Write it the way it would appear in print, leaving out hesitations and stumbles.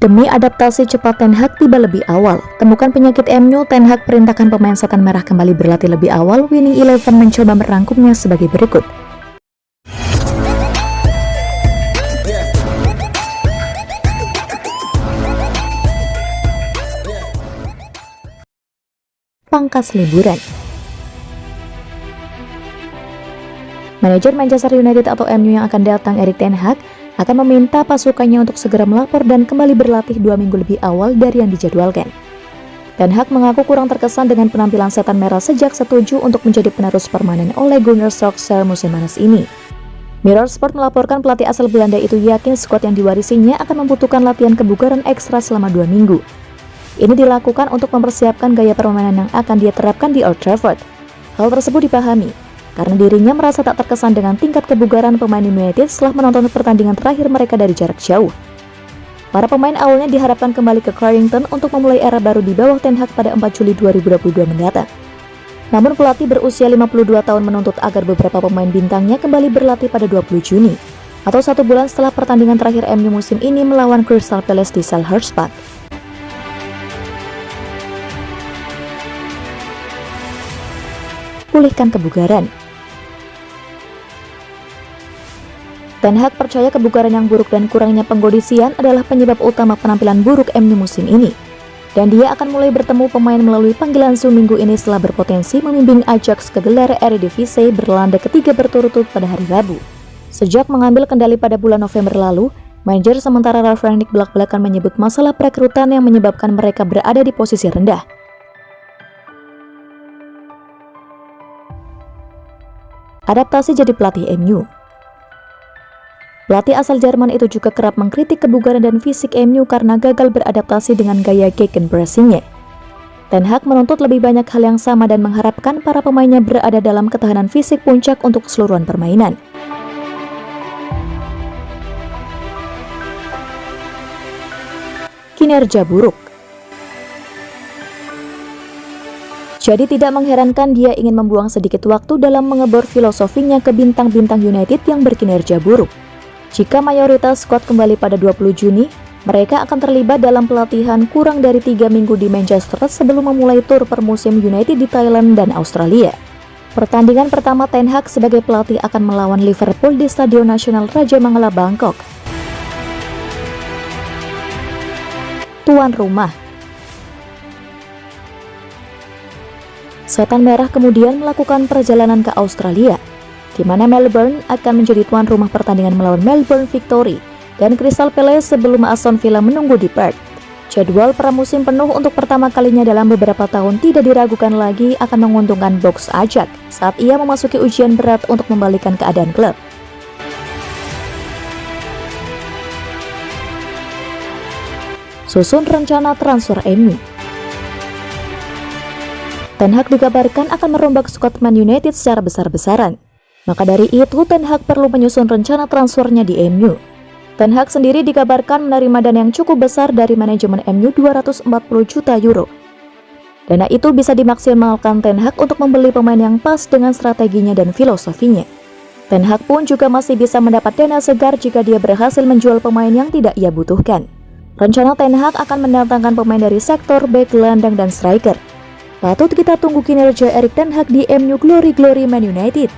Demi adaptasi cepat, Ten Hag tiba lebih awal. Temukan penyakit MU, Ten Hag perintahkan pemain setan merah kembali berlatih lebih awal. Winning Eleven mencoba merangkumnya sebagai berikut. Pangkas liburan. Manajer Manchester United atau MU yang akan datang, Erik ten Hag, akan meminta pasukannya untuk segera melapor dan kembali berlatih 2 minggu lebih awal dari yang dijadwalkan. Ten Hag mengaku kurang terkesan dengan penampilan setan merah sejak setuju untuk menjadi penerus permanen Ole Gunnar Solskjaer musim panas ini. Mirror Sport melaporkan pelatih asal Belanda itu yakin skuad yang diwarisinya akan membutuhkan latihan kebugaran ekstra selama 2 minggu. Ini dilakukan untuk mempersiapkan gaya permainan yang akan dia terapkan di Old Trafford. Hal tersebut dipahami karena dirinya merasa tak terkesan dengan tingkat kebugaran pemain United setelah menonton pertandingan terakhir mereka dari jarak jauh. Para pemain awalnya diharapkan kembali ke Carrington untuk memulai era baru di bawah Ten Hag pada 4 Juli 2022 mendatang. Namun pelatih berusia 52 tahun menuntut agar beberapa pemain bintangnya kembali berlatih pada 20 Juni, atau 1 bulan setelah pertandingan terakhir MU musim ini melawan Crystal Palace di Selhurst Park. Pulihkan kebugaran. Ten Hag percaya kebugaran yang buruk dan kurangnya pengkondisian adalah penyebab utama penampilan buruk MU musim ini. Dan dia akan mulai bertemu pemain melalui panggilan Zoom minggu ini setelah berpotensi memimpin Ajax ke gelar Eredivisie berlanda ketiga berturut-turut pada hari Rabu. Sejak mengambil kendali pada bulan November lalu, manajer sementara Ralf Rangnick belak-belakan menyebut masalah perekrutan yang menyebabkan mereka berada di posisi rendah. Adaptasi jadi pelatih MU. Pelatih asal Jerman itu juga kerap mengkritik kebugaran dan fisik MU karena gagal beradaptasi dengan gaya gegenpressing-nya. Ten Hag menuntut lebih banyak hal yang sama dan mengharapkan para pemainnya berada dalam ketahanan fisik puncak untuk keseluruhan permainan. Kinerja buruk. Jadi tidak mengherankan dia ingin membuang sedikit waktu dalam mengebor filosofinya ke bintang-bintang United yang berkinerja buruk. Jika mayoritas skuad kembali pada 20 Juni, mereka akan terlibat dalam pelatihan kurang dari 3 minggu di Manchester sebelum memulai tur per musim United di Thailand dan Australia. Pertandingan pertama Ten Hag sebagai pelatih akan melawan Liverpool di Stadion Nasional Raja Mangala, Bangkok. Tuan rumah. Setan Merah kemudian melakukan perjalanan ke Australia, di mana Melbourne akan menjadi tuan rumah pertandingan melawan Melbourne Victory dan Crystal Palace sebelum Aston Villa menunggu di Perth. Jadwal pramusim penuh untuk pertama kalinya dalam beberapa tahun tidak diragukan lagi akan menguntungkan Box Ajax saat ia memasuki ujian berat untuk membalikan keadaan klub. Susun rencana transfer MU. Ten Hag dikabarkan akan merombak skuad Man United secara besar-besaran. Maka dari itu, Ten Hag perlu menyusun rencana transfernya di MU. Ten Hag sendiri dikabarkan menerima dana yang cukup besar dari manajemen MU 240 juta euro. Dana itu bisa dimaksimalkan Ten Hag untuk membeli pemain yang pas dengan strateginya dan filosofinya. Ten Hag pun juga masih bisa mendapat dana segar jika dia berhasil menjual pemain yang tidak ia butuhkan. Rencana Ten Hag akan mendatangkan pemain dari sektor bek, gelandang, dan striker. Patut kita tunggu kinerja Erik ten Hag di MU Glory Man United.